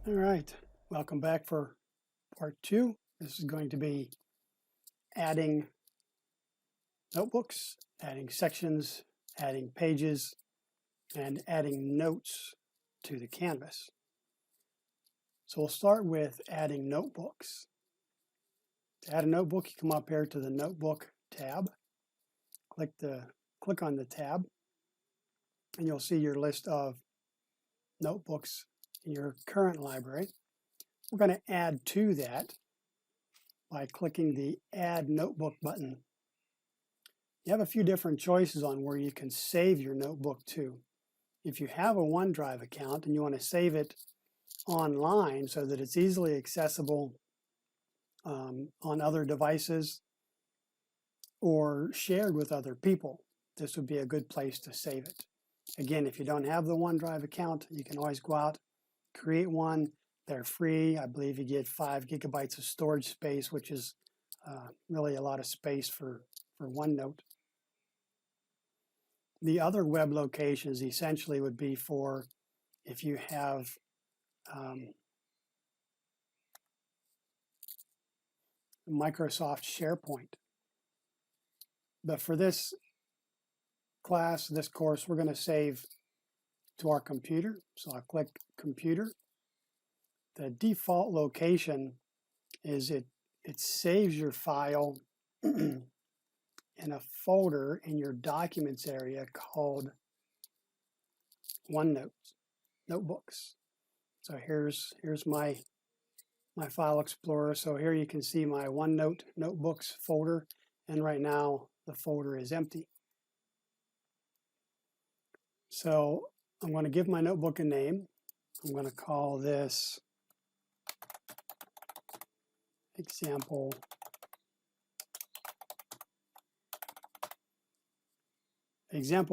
All right, welcome back for part 2. This is going to be adding notebooks, adding sections, adding pages, and adding notes to the canvas. So we'll start with adding notebooks. To add a notebook, you come up here to the Notebook tab, click on the tab, and you'll see your list of notebooks in your current library. We're going to add to that by clicking the Add Notebook button. You have a few different choices on where you can save your notebook to. If you have a OneDrive account and you want to save it online so that it's easily accessible on other devices or shared with other people, this would be a good place to save it. Again, if you don't have the OneDrive account, you can always go out, create one. They're free. I believe you get 5 gigabytes of storage space, which is really a lot of space for OneNote. The other web locations essentially would be for if you have Microsoft SharePoint. But for this class, this course, we're going to save to our computer. So I'll click Computer. The default location is it saves your file in a folder in your Documents area called OneNote, Notebooks. So here's my File Explorer. So here you can see my OneNote Notebooks folder, and right now the folder is empty. So I'm going to give my notebook a name. I'm going to call this Example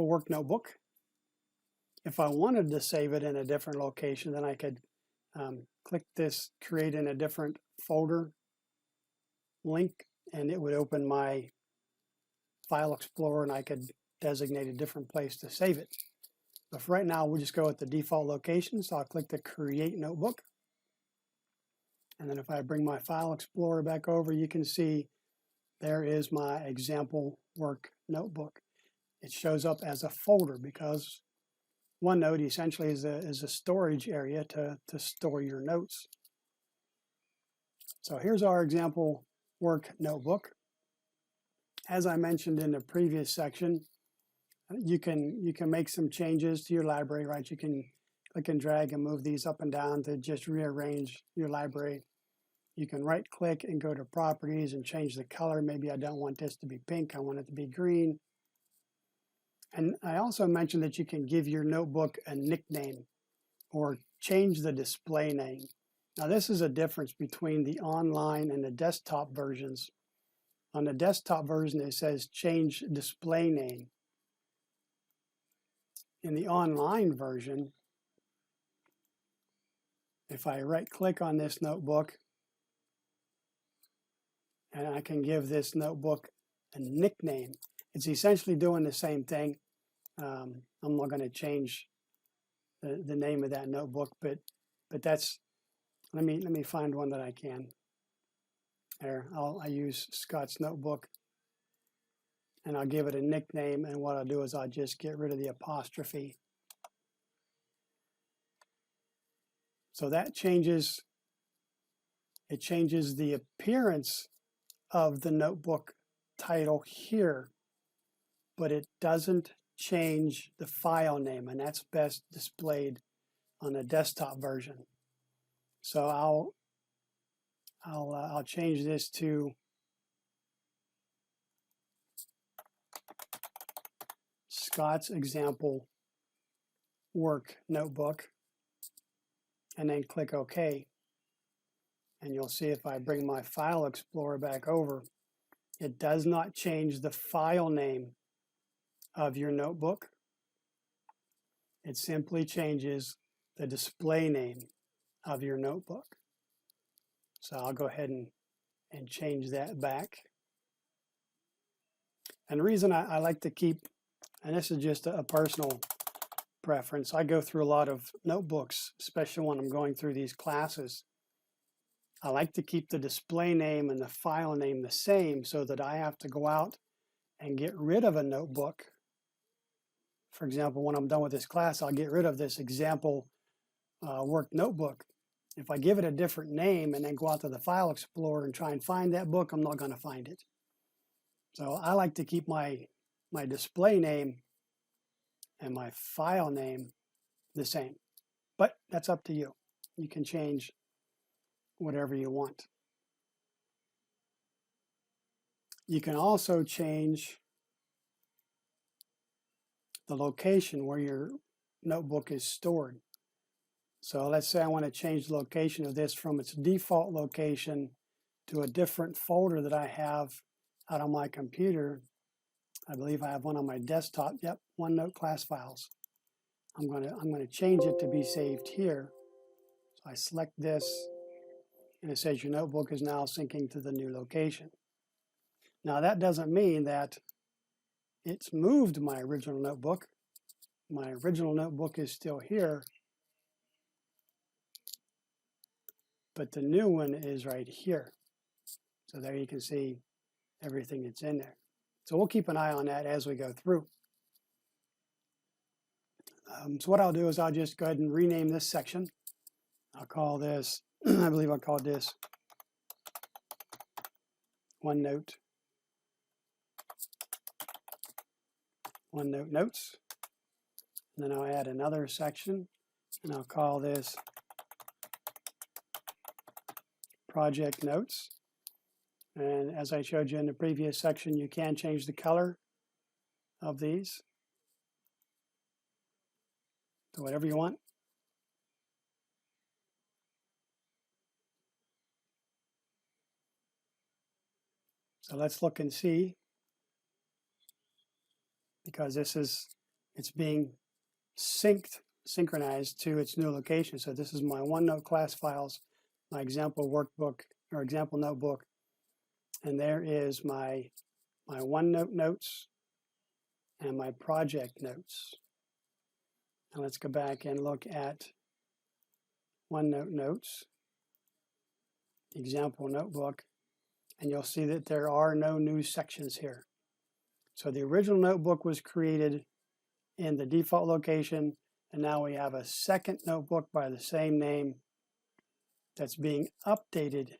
Work Notebook. If I wanted to save it in a different location, then I could click this Create in a Different Folder link, and it would open my File Explorer, and I could designate a different place to save it. But for right now, we'll just go with the default location. So I'll click the Create Notebook. And then if I bring my File Explorer back over, you can see there is my Example Work Notebook. It shows up as a folder because OneNote essentially is a storage area to store your notes. So here's our Example Work Notebook. As I mentioned in the previous section, you can make some changes to your library, right? You can click and drag and move these up and down to just rearrange your library. You can right click and go to Properties and change the color. Maybe I don't want this to be pink, I want it to be green. And I also mentioned that you can give your notebook a nickname or change the display name. Now this is a difference between the online and the desktop versions. On the desktop version it says change display name. In the online version, if I right click on this notebook and I can give this notebook a nickname, it's essentially doing the same thing. I'm not going to change the name of that notebook, but that's, let me find one that I can. There, I use Scott's notebook, and I'll give it a nickname, and what I'll do is I'll just get rid of the apostrophe. So that changes, it changes the appearance of the notebook title here, but it doesn't change the file name, and that's best displayed on the desktop version. So I'll change this to Scott's Example Work Notebook, and then click OK. And you'll see if I bring my File Explorer back over, it does not change the file name of your notebook. It simply changes the display name of your notebook. So I'll go ahead and change that back. And the reason I like to keep, and this is just a personal preference. I go through a lot of notebooks, especially when I'm going through these classes. I like to keep the display name and the file name the same so that I have to go out and get rid of a notebook. For example, when I'm done with this class, I'll get rid of this example work notebook. If I give it a different name and then go out to the File Explorer and try and find that book, I'm not going to find it. So I like to keep my display name and my file name the same. But that's up to you. You can change whatever you want. You can also change the location where your notebook is stored. So let's say I want to change the location of this from its default location to a different folder that I have out on my computer. I believe I have one on my desktop. Yep, OneNote class files. I'm going to change it to be saved here. So I select this, and it says your notebook is now syncing to the new location. Now that doesn't mean that it's moved my original notebook. My original notebook is still here, but the new one is right here. So there you can see everything that's in there. So we'll keep an eye on that as we go through. So what I'll do is I'll just go ahead and rename this section. I'll call this, I believe I'll call this OneNote Notes. And then I'll add another section, and I'll call this Project Notes. And as I showed you in the previous section, you can change the color of these to whatever you want. So let's look and see, because it's being synchronized to its new location. So this is my OneNote class files, my example workbook or example notebook, and there is my OneNote notes and my project notes. Now let's go back and look at OneNote notes, example notebook, and you'll see that there are no new sections here. So the original notebook was created in the default location, and now we have a second notebook by the same name that's being updated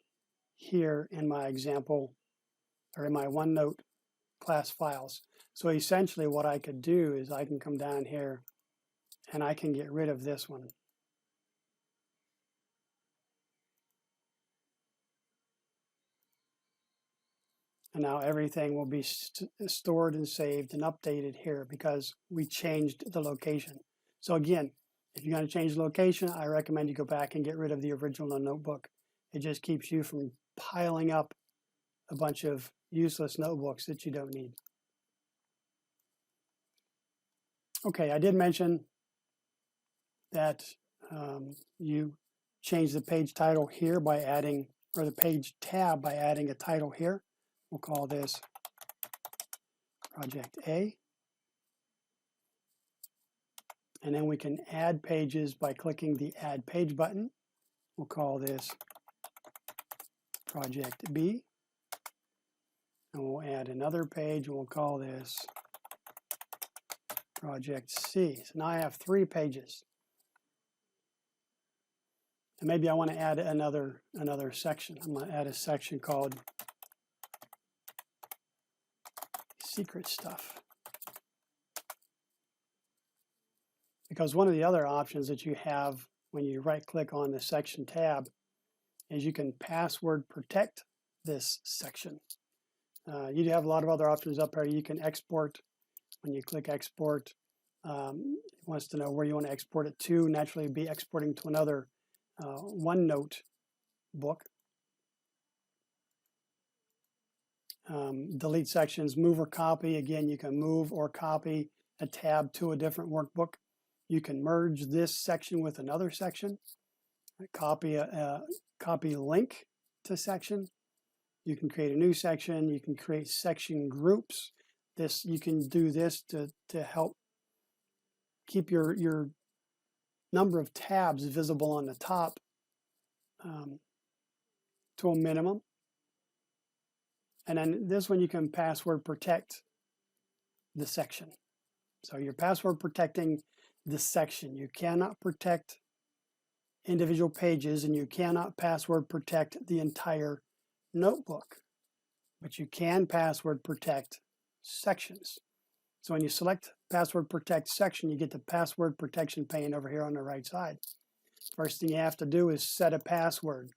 here in my example, or in my OneNote class files. So essentially what I could do is I can come down here and I can get rid of this one. And now everything will be stored and saved and updated here because we changed the location. So again, if you're going to change the location, I recommend you go back and get rid of the original notebook. It just keeps you from piling up a bunch of useless notebooks that you don't need. Okay, I did mention that you change the page title here by adding, or the page tab by adding a title here. We'll call this Project A. And then we can add pages by clicking the Add Page button. We'll call this Project B. And we'll add another page, and we'll call this Project C. So now I have 3 pages. And maybe I want to add another section. I'm going to add a section called Secret Stuff. Because one of the other options that you have when you right-click on the section tab is you can password protect this section. You do have a lot of other options up here. You can export. When you click export, it wants to know where you want to export it to. Naturally, it'd be exporting to another OneNote book. Delete sections, move or copy. Again, you can move or copy a tab to a different workbook. You can merge this section with another section. Copy link to section. You can create a new section. You can create section groups. You can do this to help keep your number of tabs visible on the top to a minimum. And then this one you can password protect the section. So you're password protecting the section. You cannot protect individual pages, and you cannot password protect the entire notebook, but you can password protect sections. So when you select password protect section, you get the password protection pane over here on the right side. First thing you have to do is set a password.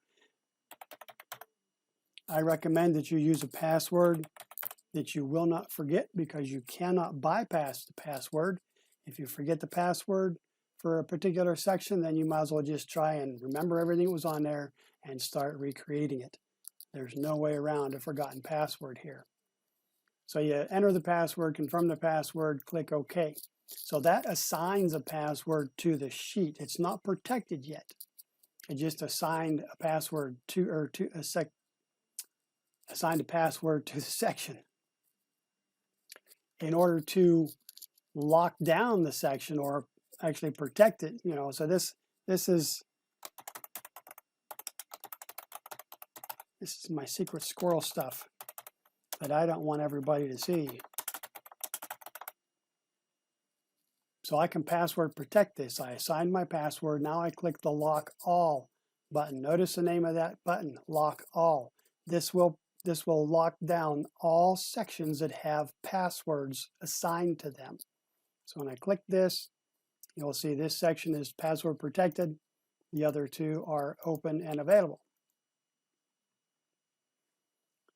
I recommend that you use a password that you will not forget, because you cannot bypass the password. If you forget the password for a particular section, then you might as well just try and remember everything that was on there and start recreating it. There's no way around a forgotten password here. So you enter the password, confirm the password, click OK. So that assigns a password to the sheet. It's not protected yet. It just assigned a password assigned a password to the section. In order to lock down the section, or actually protect it, so this is my secret squirrel stuff that I don't want everybody to see. So I can password protect this. I assigned my password. Now I click the lock all button. Notice the name of that button, lock all. This will lock down all sections that have passwords assigned to them. So when I click this, you'll see this section is password protected. The other two are open and available.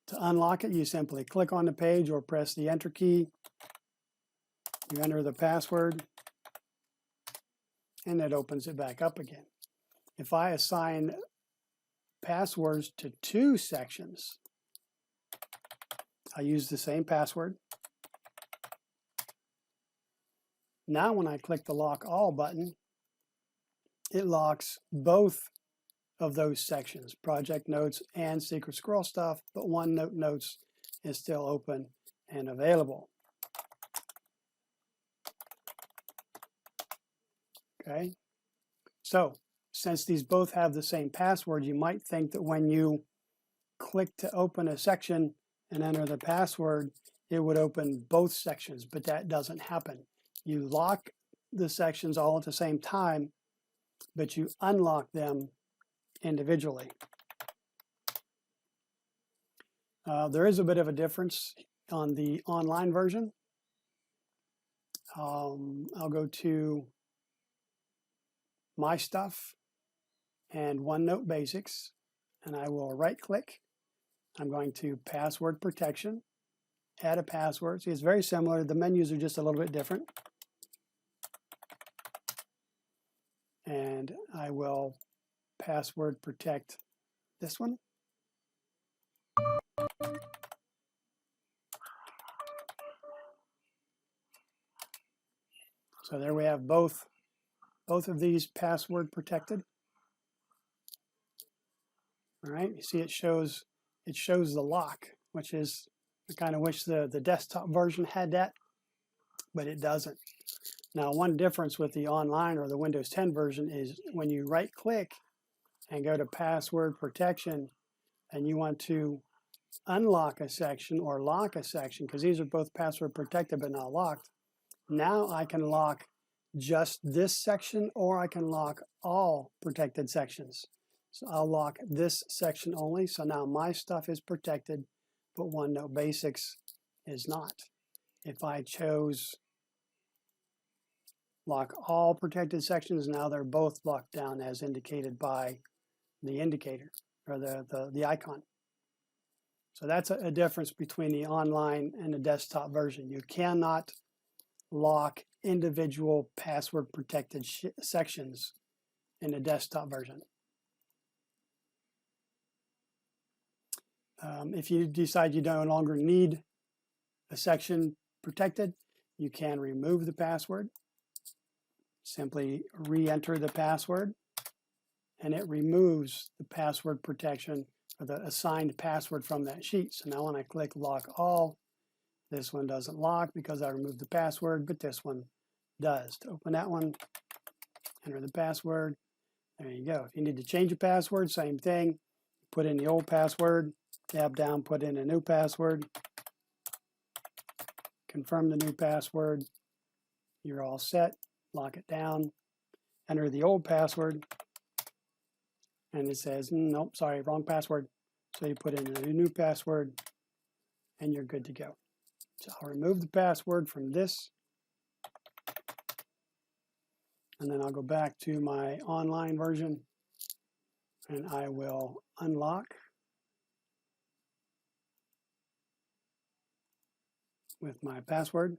To unlock it, you simply click on the page or press the enter key. You enter the password, and it opens it back up again. If I assign passwords to 2 sections, I use the same password. Now when I click the lock all button, it locks both of those sections, project notes and secret squirrel stuff, but OneNote notes is still open and available. Okay, so since these both have the same password, you might think that when you click to open a section and enter the password, it would open both sections, but that doesn't happen. You lock the sections all at the same time, but you unlock them individually. There is a bit of a difference on the online version. I'll go to My Stuff and OneNote Basics, and I will right click. I'm going to password protection, add a password. See, it's very similar. The menus are just a little bit different. And I will password protect this one. So there we have both of these password protected. All right, you see it shows the lock, which is, I kind of wish the desktop version had that, but it doesn't. Now, one difference with the online or the Windows 10 version is when you right click and go to password protection and you want to unlock a section or lock a section, because these are both password protected but not locked, now I can lock just this section, or I can lock all protected sections. So I'll lock this section only. So now My Stuff is protected, but OneNote Basics is not. If I chose lock all protected sections, now they're both locked down as indicated by the indicator, or the icon. So that's a difference between the online and the desktop version. You cannot lock individual password protected sections in the desktop version. If you decide you no longer need a section protected, you can remove the password. Simply re-enter the password, and it removes the password protection or the assigned password from that sheet. So now when I click lock all, this one doesn't lock because I removed the password, but this one does. To open that one, enter the password. There you go. If you need to change a password, same thing. Put in the old password, tab down, put in a new password, confirm the new password. You're all set. Lock it down, enter the old password, and it says, nope, sorry, wrong password. So you put in a new password, and you're good to go. So I'll remove the password from this, and then I'll go back to my online version, and I will unlock with my password.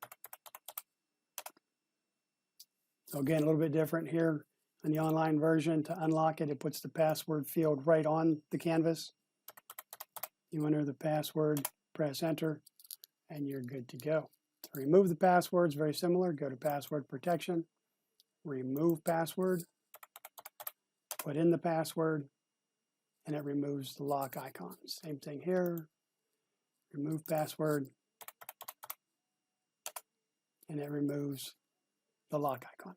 So again, a little bit different here in the online version. To unlock it, it puts the password field right on the canvas. You enter the password, press enter, and you're good to go. To remove the password is very similar. Go to password protection, remove password, put in the password, and it removes the lock icon. Same thing here. Remove password, and it removes the lock icon.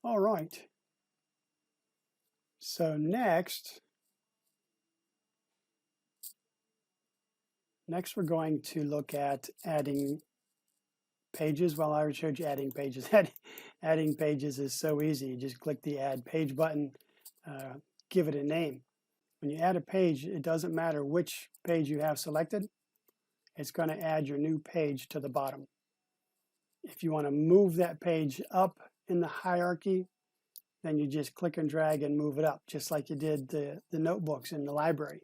All right. So next we're going to look at adding pages. Well, I already showed you adding pages. Adding pages is so easy. You just click the Add Page button, give it a name. When you add a page, it doesn't matter which page you have selected. It's going to add your new page to the bottom. If you want to move that page up in the hierarchy, then you just click and drag and move it up, just like you did the notebooks in the library.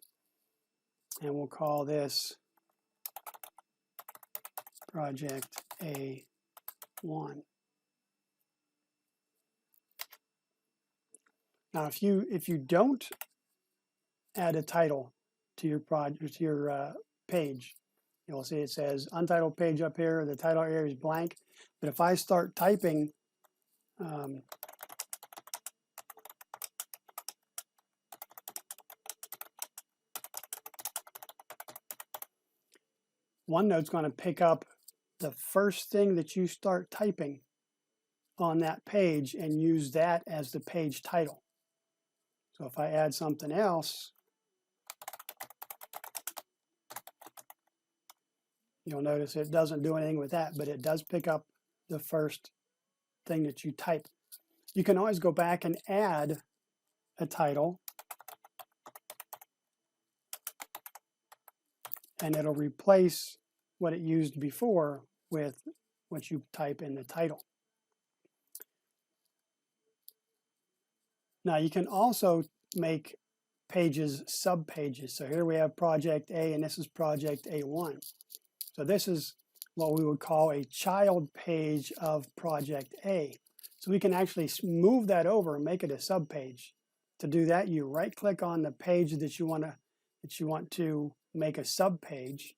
And we'll call this Project A1. Now, if you don't add a title to your page, you'll see it says untitled page up here. The title area is blank. But if I start typing OneNote's going to pick up the first thing that you start typing on that page and use that as the page title. So if I add something else, you'll notice it doesn't do anything with that, but it does pick up the first thing that you type. You can always go back and add a title, and it'll replace what it used before with what you type in the title. Now you can also make pages sub-pages. So here we have Project A, and this is Project A1. So this is what we would call a child page of Project A. So we can actually move that over and make it a sub-page. To do that, you right-click on the page that you want to make a sub-page,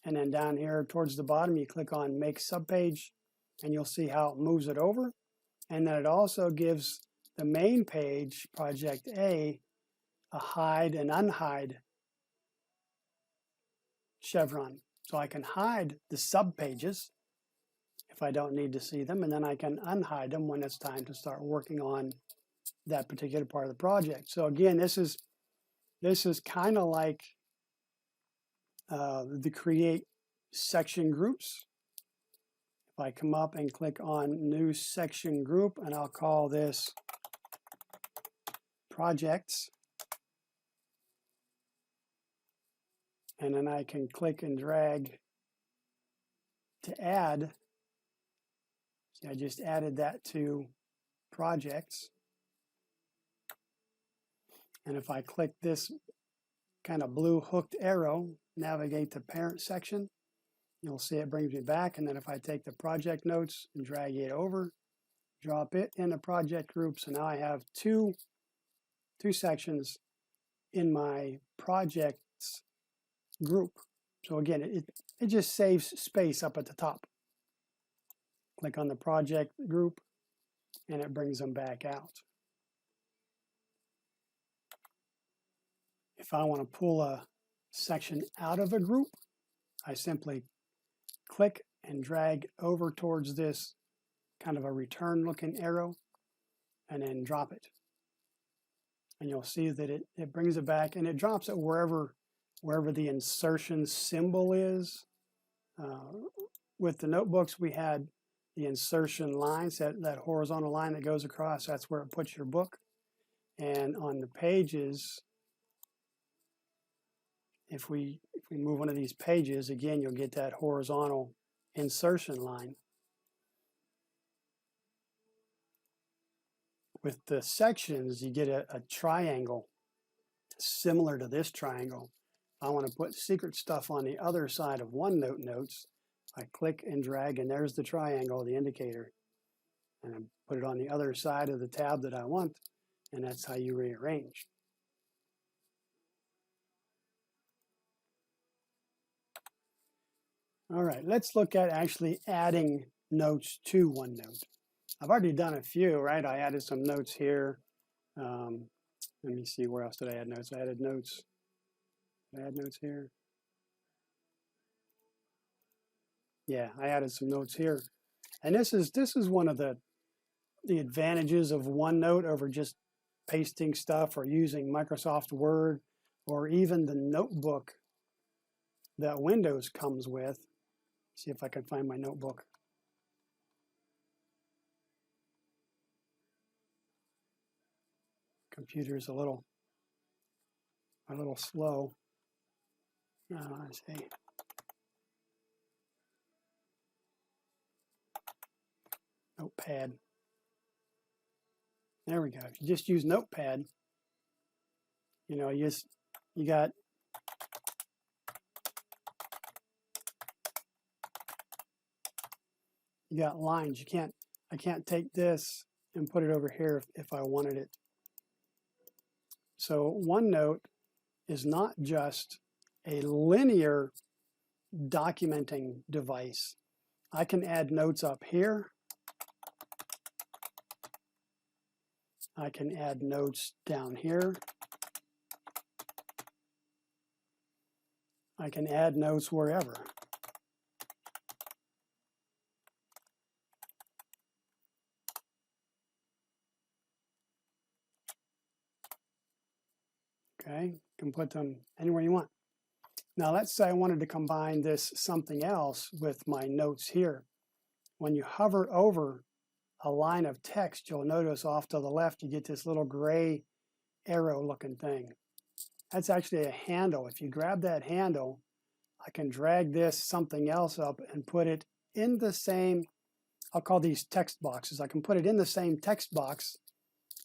and then down here towards the bottom, you click on Make Sub-Page, and you'll see how it moves it over. And then it also gives the main page, Project A, a hide and unhide chevron. So I can hide the sub-pages if I don't need to see them, and then I can unhide them when it's time to start working on that particular part of the project. So again, this is kind of like the create section groups. If I come up and click on new section group, and I'll call this projects, and then I can click and drag to add. See, I just added that to projects. And if I click this kind of blue hooked arrow, navigate to parent section, you'll see it brings me back. And then if I take the project notes and drag it over, drop it in the project group. So now I have two sections in my projects group. So again, it just saves space up at the top. Click on the project group, and it brings them back out. If I want to pull a section out of a group, I simply click and drag over towards this kind of a return looking arrow and then drop it. And you'll see that it brings it back and it drops it wherever the insertion symbol is. With the notebooks, we had the insertion lines, that horizontal line that goes across, that's where it puts your book. And on the pages, if we move one of these pages, again, you'll get that horizontal insertion line. With the sections, you get a triangle similar to this triangle. If I want to put secret stuff on the other side of OneNote notes, I click and drag, and there's the triangle, the indicator. And I put it on the other side of the tab that I want, and that's how you rearrange. All right, let's look at actually adding notes to OneNote. I've already done a few, right? I added some notes here. Let me see, where else did I add notes? I added notes. Did I add notes here? Yeah, I added some notes here. And this is one of the advantages of OneNote over just pasting stuff or using Microsoft Word or even the notebook that Windows comes with. See if I can find my notebook. Computer's a little slow. Let's see. Notepad. There we go. If you just use Notepad, you know, you got lines. I can't take this and put it over here if I wanted it. So OneNote is not just a linear documenting device. I can add notes up here. I can add notes down here. I can add notes wherever. Okay, you can put them anywhere you want. Now let's say I wanted to combine this something else with my notes here. When you hover over a line of text, you'll notice off to the left you get this little gray arrow looking thing. That's actually a handle. If you grab that handle, I can drag this something else up and put it in the same, I'll call these text boxes. I can put it in the same text box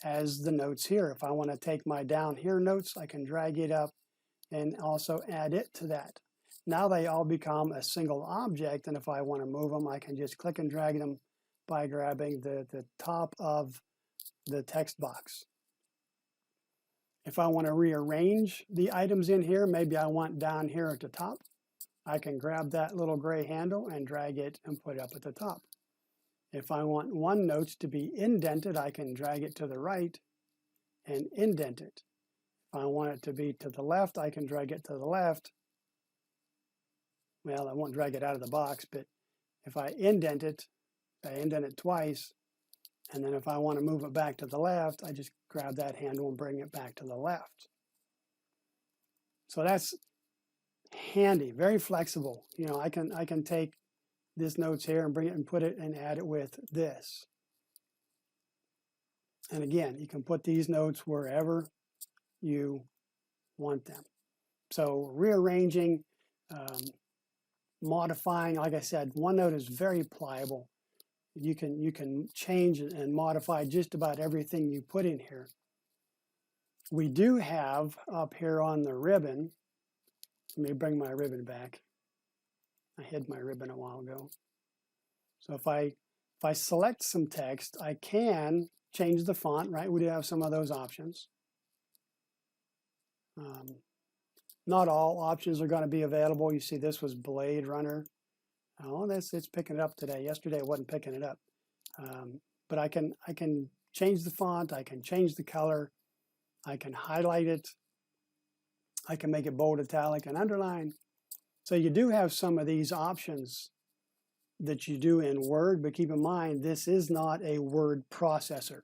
as the notes here. If I want to take my down here notes, I can drag it up and also add it to that. Now they all become a single object, and if I want to move them, I can just click and drag them by grabbing the top of the text box. If I want to rearrange the items in here, maybe I want down here at the top, I can grab that little gray handle and drag it and put it up at the top. If I want OneNote to be indented, I can drag it to the right and indent it. If I want it to be to the left, I can drag it to the left. Well, I won't drag it out of the box, but if I indent it twice, and then if I want to move it back to the left, I just grab that handle and bring it back to the left. So that's handy, very flexible. You know, I can take this notes here and bring it and put it and add it with this. And again, you can put these notes wherever you want them. So rearranging, modifying, like I said, OneNote is very pliable. You can change and modify just about everything you put in here. We do have up here on the ribbon, let me bring my ribbon back. I hid my ribbon a while ago. So if I select some text, I can change the font, right? We do have some of those options. Not all options are going to be available. You see this was Blade Runner. Oh, it's picking it up today. Yesterday it wasn't picking it up. But I can change the font, I can change the color, I can highlight it, I can make it bold, italic, and underline. So you do have some of these options that you do in Word, but keep in mind this is not a word processor.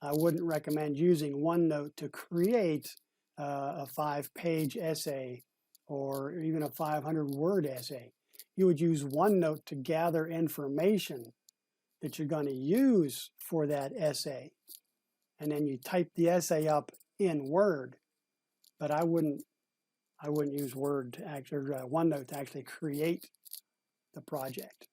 I wouldn't recommend using OneNote to create a 5-page essay or even a 500-word essay. You would use OneNote to gather information that you're going to use for that essay. And then you type the essay up in Word. But I wouldn't use Word to actually, OneNote to actually create the project.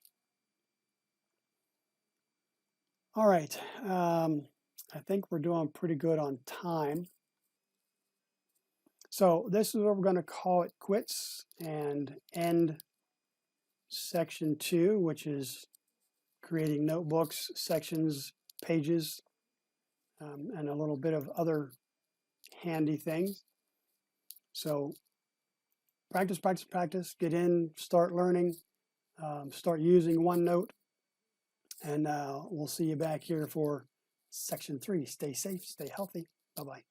All right, I think we're doing pretty good on time. So this is where we're going to call it quits and end section 2, which is creating notebooks, sections, pages, and a little bit of other handy things. So practice, practice, practice, get in, start learning, start using OneNote, and we'll see you back here for section 3. Stay safe, stay healthy. Bye-bye.